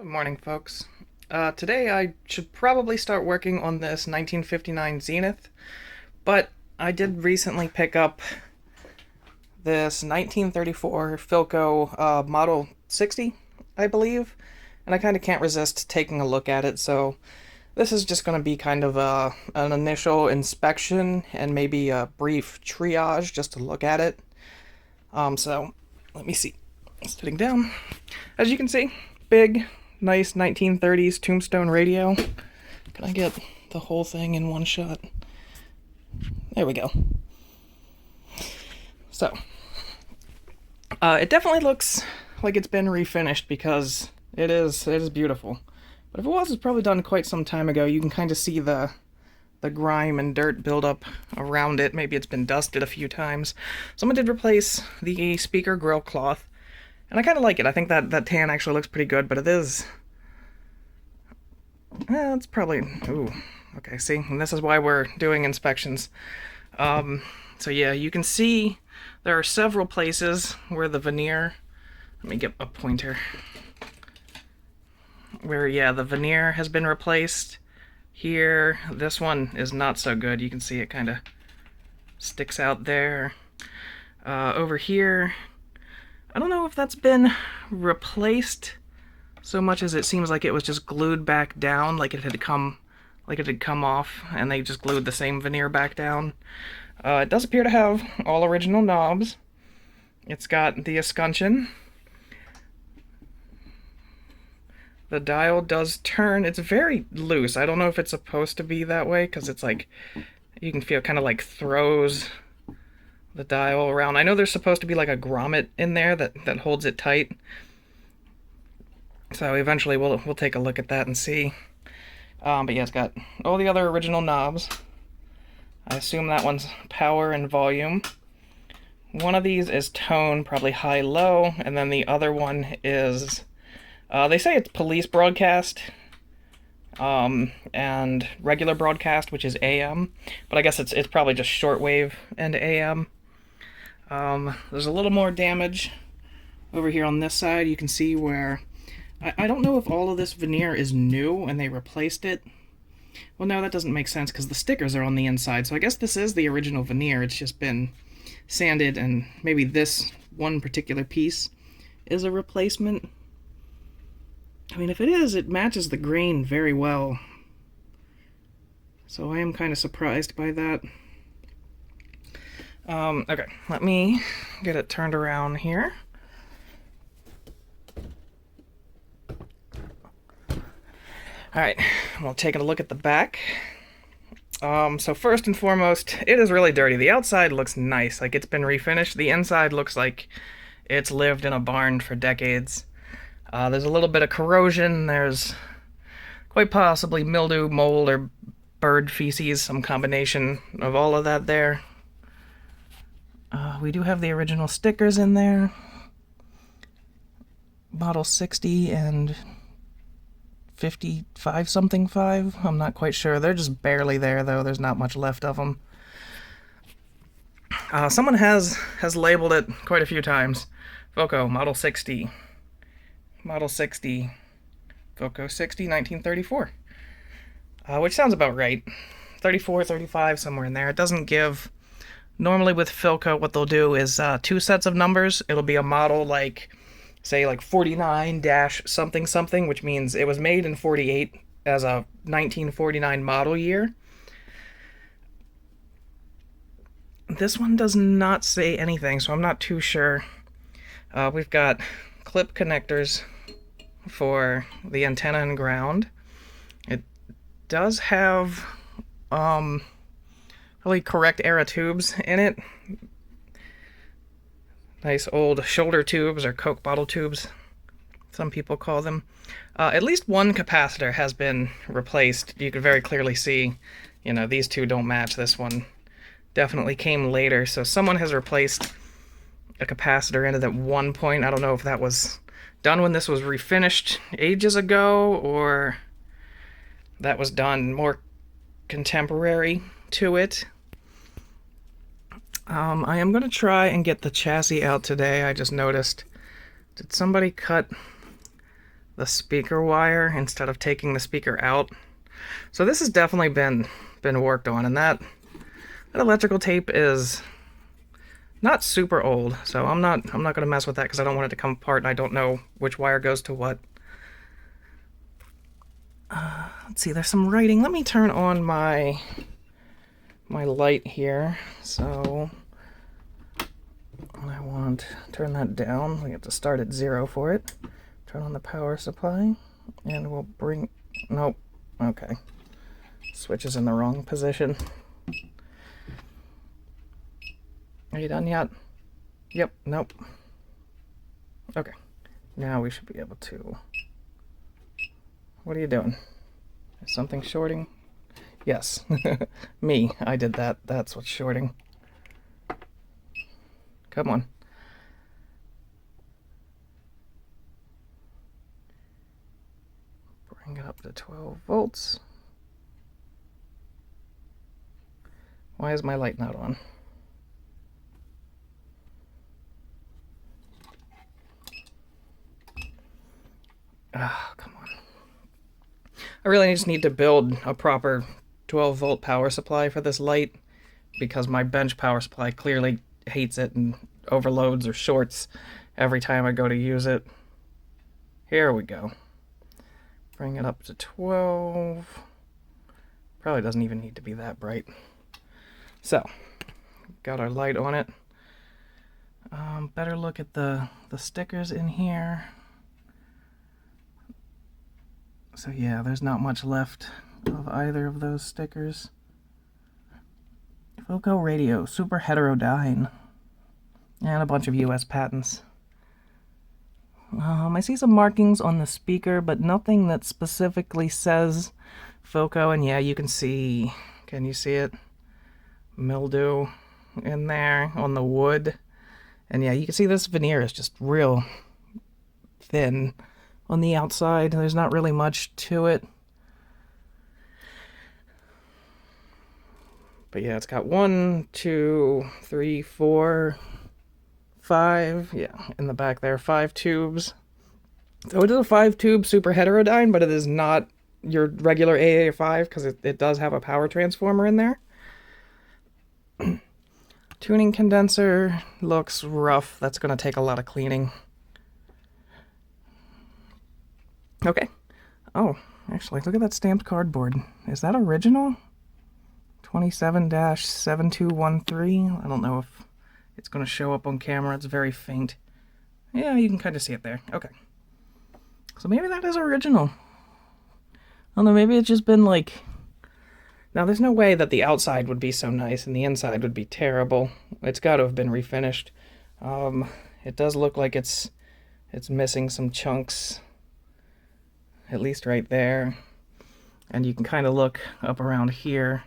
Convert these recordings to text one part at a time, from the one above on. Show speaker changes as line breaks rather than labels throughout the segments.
Good morning, folks. Today I should probably start working on this 1959 Zenith, but I did recently pick up this 1934 Philco Model 60, I believe, and I kind of can't resist taking a look at it, so this is just going to be kind of an initial inspection and maybe a brief triage just to look at it. So let me see. Sitting down. As you can see, big, nice 1930s tombstone radio. Can I get the whole thing in one shot? There we go. So, it definitely looks like it's been refinished because it is beautiful. But if it was, it's probably done quite some time ago. You can kind of see the grime and dirt build up around it. Maybe it's been dusted a few times. Someone did replace the speaker grill cloth, and I kind of like it. I think that tan actually looks pretty good, but it is... it's probably... Ooh, okay, see? And this is why we're doing inspections. So yeah, you can see there are several places where the veneer... Let me get a pointer. Where, yeah, the veneer has been replaced. Here, this one is not so good. You can see it kind of sticks out there. Over here... I don't know if that's been replaced so much as it seems like it was just glued back down, like it had come off, and they just glued the same veneer back down. It does appear to have all original knobs. It's got the escutcheon. The dial does turn. It's very loose. I don't know if it's supposed to be that way, because it's like, you can feel kind of like throws the dial around. I know there's supposed to be like a grommet in there that holds it tight. So eventually we'll take a look at that and see. But yeah, it's got all the other original knobs. I assume that one's power and volume. One of these is tone, probably high-low, and then the other one is... they say it's police broadcast, and regular broadcast, which is AM, but I guess it's probably just shortwave and AM. There's a little more damage over here on this side. You can see where... I don't know if all of this veneer is new and they replaced it. Well, no, that doesn't make sense because the stickers are on the inside, so I guess this is the original veneer. It's just been sanded, and maybe this one particular piece is a replacement. I mean, if it is, it matches the grain very well. So I am kind of surprised by that. Okay, let me get it turned around here. Alright, well, taking a look at the back. So first and foremost, it is really dirty. The outside looks nice, like it's been refinished. The inside looks like it's lived in a barn for decades. There's a little bit of corrosion. There's quite possibly mildew, mold, or bird feces, some combination of all of that there. We do have the original stickers in there. Model 60 and 55 something 5. I'm not quite sure. They're just barely there, though. There's not much left of them. Someone has labeled it quite a few times. Philco Model 60. Model 60. Philco 60, 1934. Which sounds about right. 34, 35, somewhere in there. It doesn't give... Normally with Philco, what they'll do is two sets of numbers. It'll be a model like, say, like 49-something something, which means it was made in 48 as a 1949 model year. This one does not say anything, so I'm not too sure. We've got clip connectors for the antenna and ground. It does have really correct era tubes in it. Nice old shoulder tubes, or Coke bottle tubes, some people call them. At least one capacitor has been replaced. You can very clearly see, you know, these two don't match. This one definitely came later, so someone has replaced a capacitor in it at one point. I don't know if that was done when this was refinished ages ago, or that was done more contemporary to it. I am going to try and get the chassis out today. I just noticed. Did somebody cut the speaker wire instead of taking the speaker out. So this has definitely been worked on, and that electrical tape is not super old, so I'm not going to mess with that because I don't want it to come apart and I don't know which wire goes to what. Let's see, there's some writing. Let me turn on my light here. So I want to turn that down. We have to start at 0 for it. Turn on the power supply, and we'll bring, nope, okay. Switch is in the wrong position. Are you done yet? Yep, nope. Okay, now we should be able to, what are you doing? Is something shorting? Yes, me, I did that. That's what's shorting. Come on. Bring it up to 12 volts. Why is my light not on? Ah, come on. I really just need to build a proper 12 volt power supply for this light because my bench power supply clearly hates it and overloads or shorts every time I go to use it. Here we go. Bring it up to 12. Probably doesn't even need to be that bright. So, got our light on it. Better look at the stickers in here. So yeah, there's not much left of either of those stickers. Philco radio, super heterodyne, and a bunch of US patents. I see some markings on the speaker, but nothing that specifically says Philco. And yeah, you can see, can you see it? Mildew in there on the wood. And yeah, you can see this veneer is just real thin on the outside. There's not really much to it. But yeah, it's got 1, 2, 3, 4, 5, yeah, in the back there, 5 tubes. So it is a 5-tube super heterodyne, but it is not your regular AA5 because it does have a power transformer in there. Tuning condenser looks rough. That's going to take a lot of cleaning. Okay. Oh, actually, look at that stamped cardboard. Is that original? 27-7213. I don't know if it's going to show up on camera. It's very faint. Yeah, you can kind of see it there. Okay. So maybe that is original. I don't know, maybe it's just been like... Now, there's no way that the outside would be so nice and the inside would be terrible. It's got to have been refinished. It does look like it's missing some chunks, at least right there. And you can kind of look up around here.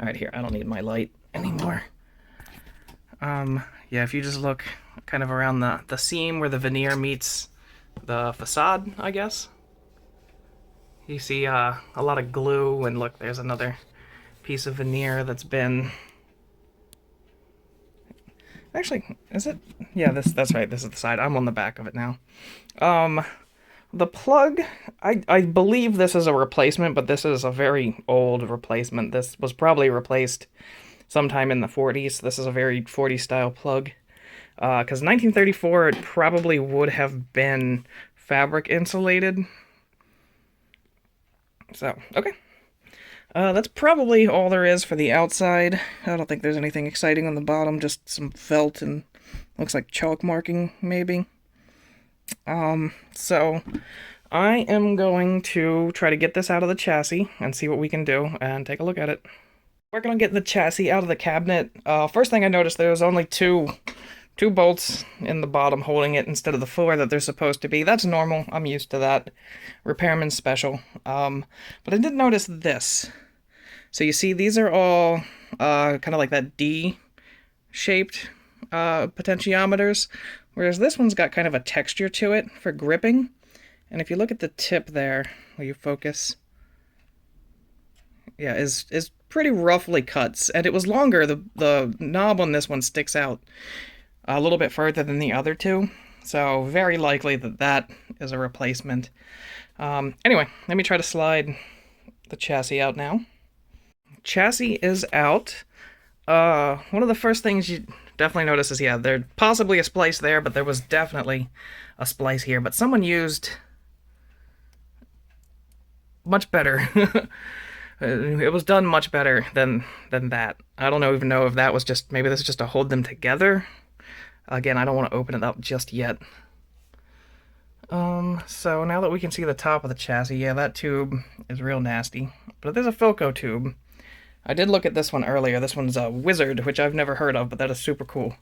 All right, here, I don't need my light anymore. Yeah, if you just look kind of around the seam where the veneer meets the facade, I guess, you see a lot of glue, and look, there's another piece of veneer that's been... Actually, is it? Yeah, that's right, this is the side. I'm on the back of it now. The plug, I believe this is a replacement, but this is a very old replacement. This was probably replaced sometime in the 40s. This is a very 40s style plug. Because 1934, it probably would have been fabric insulated. So, okay. That's probably all there is for the outside. I don't think there's anything exciting on the bottom, just some felt and looks like chalk marking, maybe. So I am going to try to get this out of the chassis and see what we can do and take a look at it. Working on getting the chassis out of the cabinet. First thing I noticed, there was only two bolts in the bottom holding it instead of the 4 that they're supposed to be. That's normal. I'm used to that. Repairman's special. But I did notice this. So you see, these are all kind of like that D-shaped potentiometers, whereas this one's got kind of a texture to it for gripping. And if you look at the tip there, will you focus? Yeah, is pretty roughly cut. And it was longer. The knob on this one sticks out a little bit further than the other two. So very likely that that is a replacement. Anyway, let me try to slide the chassis out now. Chassis is out. One of the first things you definitely notice is, yeah, there's possibly a splice there, but there was definitely a splice here. But someone used much better. It was done much better than that. I don't even know if that was just, maybe this is just to hold them together. Again, I don't want to open it up just yet. So now that we can see the top of the chassis, yeah, that tube is real nasty. But there's a Philco tube. I did look at this one earlier. This one's a Wizard, which I've never heard of, but that is super cool.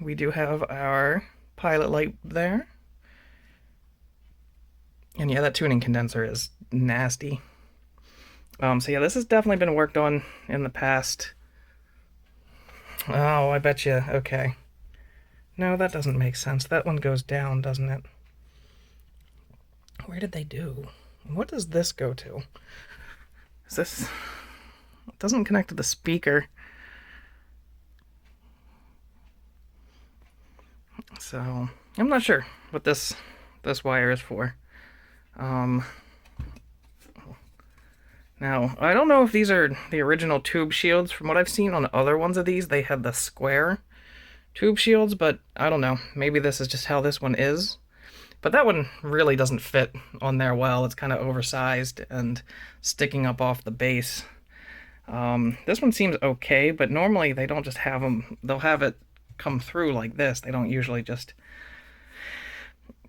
We do have our pilot light there. And yeah, that tuning condenser is nasty. So yeah, this has definitely been worked on in the past. Oh, I bet you. Okay. No, that doesn't make sense. That one goes down, doesn't it? Where did they do? What does this go to? Is this... It doesn't connect to the speaker. So, I'm not sure what this wire is for. Now, I don't know if these are the original tube shields. From what I've seen on other ones of these, they had the square tube shields, but I don't know. Maybe this is just how this one is. But that one really doesn't fit on there well. It's kind of oversized and sticking up off the base. This one seems okay, but normally they don't just have them. They'll have it come through like this. They don't usually just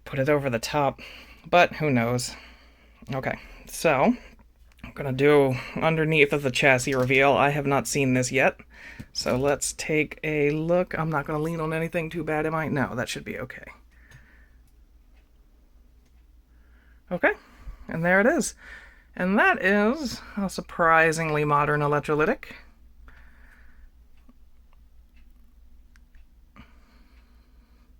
put it over the top, but who knows. Okay, so I'm gonna do underneath of the chassis reveal. I have not seen this yet, so let's take a look. I'm not gonna lean on anything too bad, am I? No, that should be okay. Okay, and there it is. And that is a surprisingly modern electrolytic.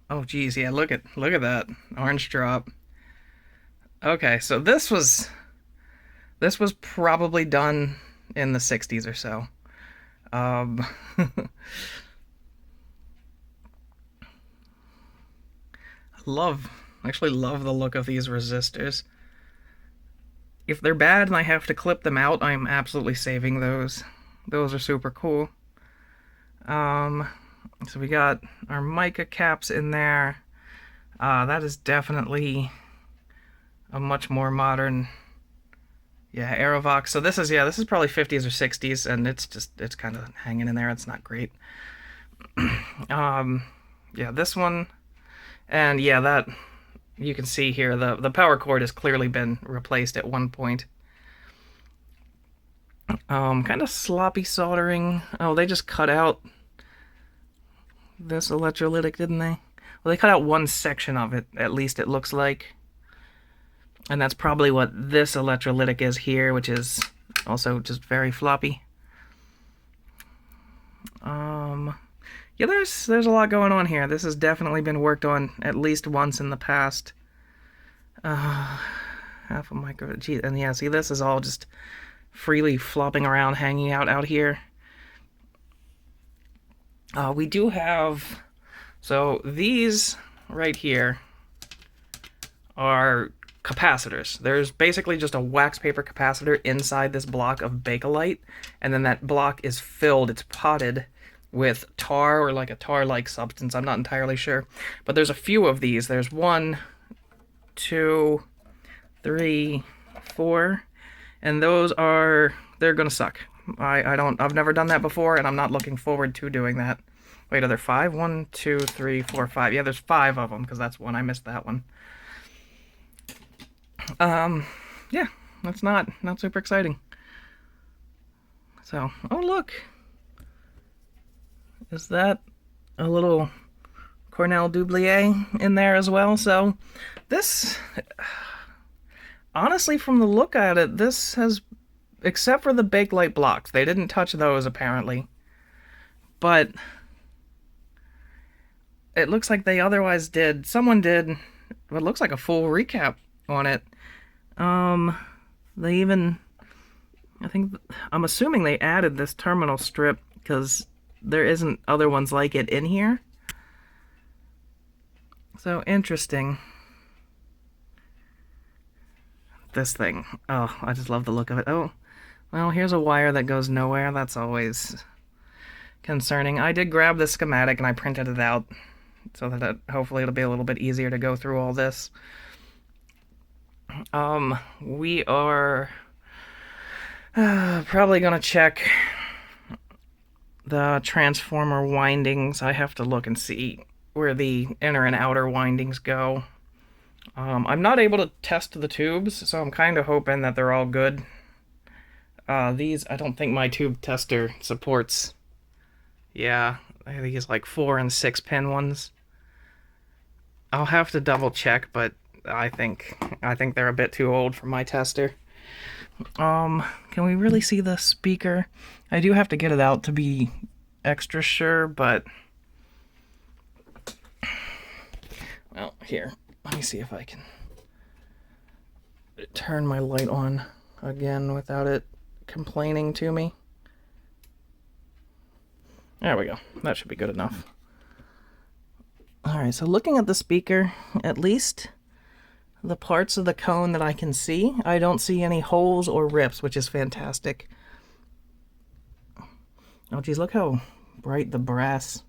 Oh geez, yeah, look at that orange drop. Okay, so this was probably done in the 60s or so. I actually love the look of these resistors. If they're bad and I have to clip them out, I'm absolutely saving those. Those are super cool. So we got our mica caps in there. That is definitely a much more modern, yeah, Aerovox. So this is probably 50s or 60s, and it's kind of hanging in there. It's not great. Yeah, this one, and yeah, that you can see here the power cord has clearly been replaced at one point. Kind of sloppy soldering. Oh, they just cut out this electrolytic, didn't they? Well, they cut out one section of it, at least it looks like. And that's probably what this electrolytic is here, which is also just very floppy. Yeah, there's a lot going on here. This has definitely been worked on at least once in the past. Half a micro, geez, and yeah, see, this is all just freely flopping around, hanging out here. We do have, so these right here are capacitors. There's basically just a wax paper capacitor inside this block of Bakelite, and then that block is filled, it's potted with tar or like a tar-like substance. I'm not entirely sure, but there's a few of these. There's 1, 2, 3, 4, and those are, they're gonna suck. I've never done that before, and I'm not looking forward to doing that. Wait, are there 5? 1, 2, 3, 4, 5. Yeah, there's 5 of them, because that's one. I missed that one. Yeah, that's not super exciting. So, oh look. Is that a little Cornell Doublier in there as well? So, this, honestly, from the look at it, this has, except for the Bakelite blocks, they didn't touch those apparently, but it looks like they otherwise did. Someone did what looks like a full recap on it. They even, I'm assuming they added this terminal strip because there isn't other ones like it in here. So interesting. This thing. Oh, I just love the look of it. Oh, well, here's a wire that goes nowhere. That's always concerning. I did grab the schematic and I printed it out so that hopefully it'll be a little bit easier to go through all this. We are probably gonna check the transformer windings. I have to look and see where the inner and outer windings go. I'm not able to test the tubes, so I'm kind of hoping that they're all good. These, I don't think my tube tester supports. Yeah, I think it's like 4 and 6 pin ones. I'll have to double check, but I think they're a bit too old for my tester. Can we really see the speaker? I do have to get it out to be extra sure, but well, here, let me see if I can turn my light on again without it complaining to me. There we go. That should be good enough. Alright, so looking at the speaker, at least the parts of the cone that I can see, I don't see any holes or rips, which is fantastic. Oh geez, look how bright the brass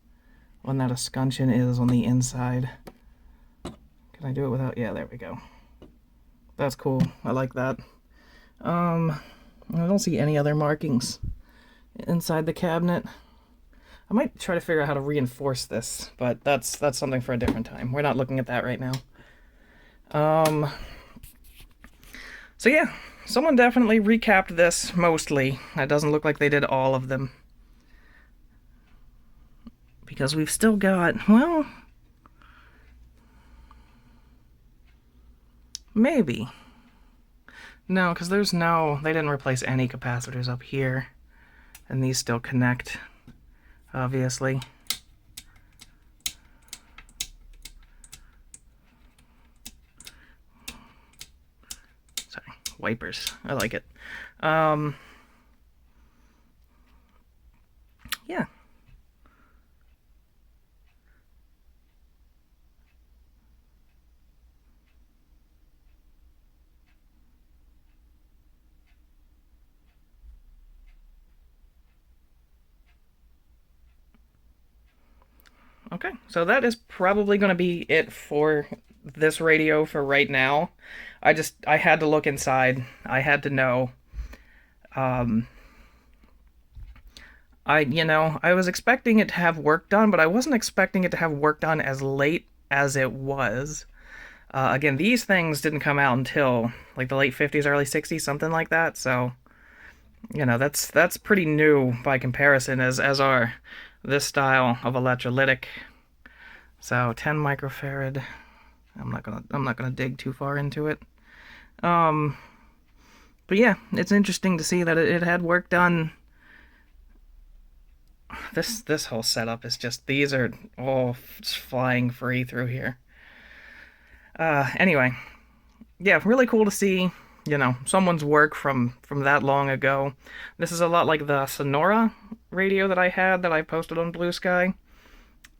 on that escutcheon is on the inside. Can I do it without? Yeah, there we go. That's cool. I like that. I don't see any other markings inside the cabinet. I might try to figure out how to reinforce this, but that's something for a different time. We're not looking at that right now. So yeah, someone definitely recapped this mostly. It doesn't look like they did all of them. Because we've still got, well, maybe. No, because there's no, they didn't replace any capacitors up here. And these still connect, obviously. Sorry, wipers. I like it. Yeah. Okay, so that is probably going to be it for this radio for right now. I had to look inside. I had to know. I was expecting it to have work done, but I wasn't expecting it to have work done as late as it was. Again, these things didn't come out until like the late 50s, early 60s, something like that. So, that's pretty new by comparison as are this style of electrolytic. So 10 microfarad. I'm not gonna dig too far into it. But yeah, it's interesting to see that it had work done. This whole setup is just, these are all flying free through here. Anyway, yeah, really cool to see, someone's work from that long ago. This is a lot like the Sonora radio that I had that I posted on Blue Sky.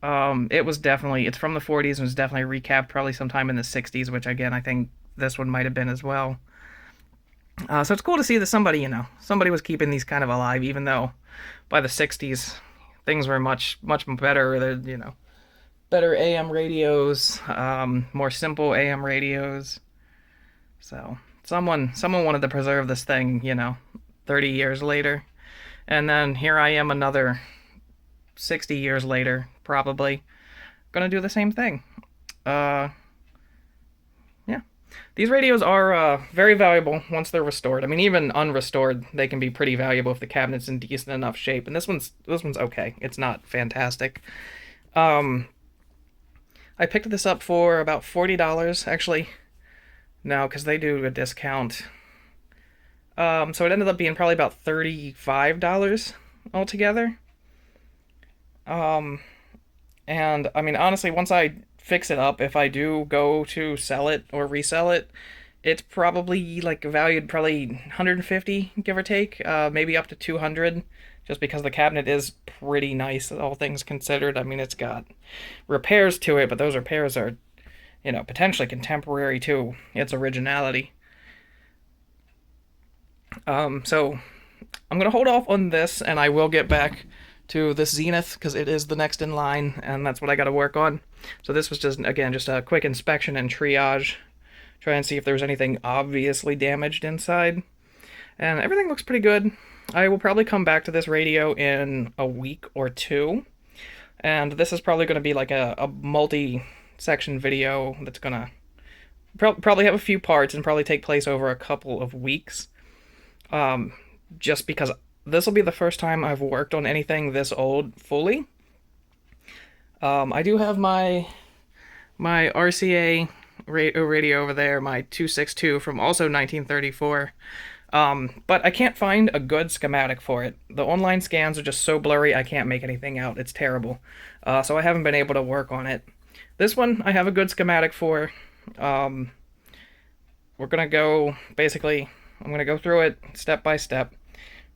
It's from the 40s and was definitely recapped probably sometime in the 60s, which again, I think this one might have been as well. So it's cool to see that somebody was keeping these kind of alive, even though by the 60s things were much better. Better AM radios, more simple AM radios. So someone wanted to preserve this thing, 30 years later. And then here I am another 60 years later, probably gonna do the same thing. Yeah. These radios are very valuable once they're restored. I mean, even unrestored, they can be pretty valuable if the cabinet's in decent enough shape. And this one's okay. It's not fantastic. I picked this up for about $40, actually. No, because they do a discount. So it ended up being probably about $35 altogether. And I mean, honestly, once I fix it up, if I do go to sell it or resell it, it's probably like valued probably 150, give or take, maybe up to 200, just because the cabinet is pretty nice, all things considered. I mean, it's got repairs to it, but those repairs are potentially contemporary to its originality. So I'm going to hold off on this, and I will get back to this Zenith because it is the next in line, and that's what I got to work on. So this was just, again, just a quick inspection and triage. Try and see if there's anything obviously damaged inside. And everything looks pretty good. I will probably come back to this radio in a week or two. And this is probably going to be like a multi-section video that's going to probably have a few parts and probably take place over a couple of weeks. Just because this will be the first time I've worked on anything this old fully. I do have my RCA radio over there, my 262 from also 1934. But I can't find a good schematic for it. The online scans are just so blurry, I can't make anything out. It's terrible. So I haven't been able to work on it. This one, I have a good schematic for. We're going to go, basically, I'm going to go through it step by step.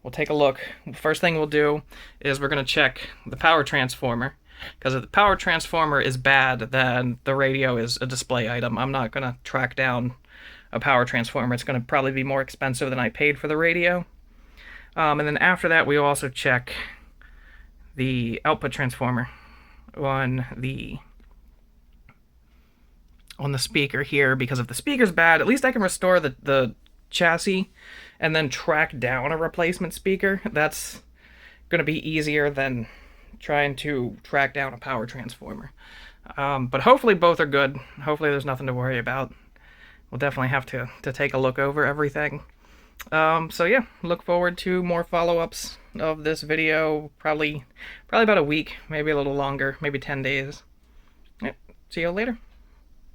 We'll take a look. First thing we'll do is we're going to check the power transformer. Because if the power transformer is bad, then the radio is a display item. I'm not going to track down a power transformer. It's going to probably be more expensive than I paid for the radio. And then after that, we also check the output transformer on the speaker here, because if the speaker's bad, at least I can restore the chassis and then track down a replacement speaker. That's going to be easier than trying to track down a power transformer. But hopefully both are good. Hopefully there's nothing to worry about. We'll definitely have to take a look over everything. So yeah, look forward to more follow-ups of this video, probably about a week, maybe a little longer, maybe 10 days. Yeah, see you later.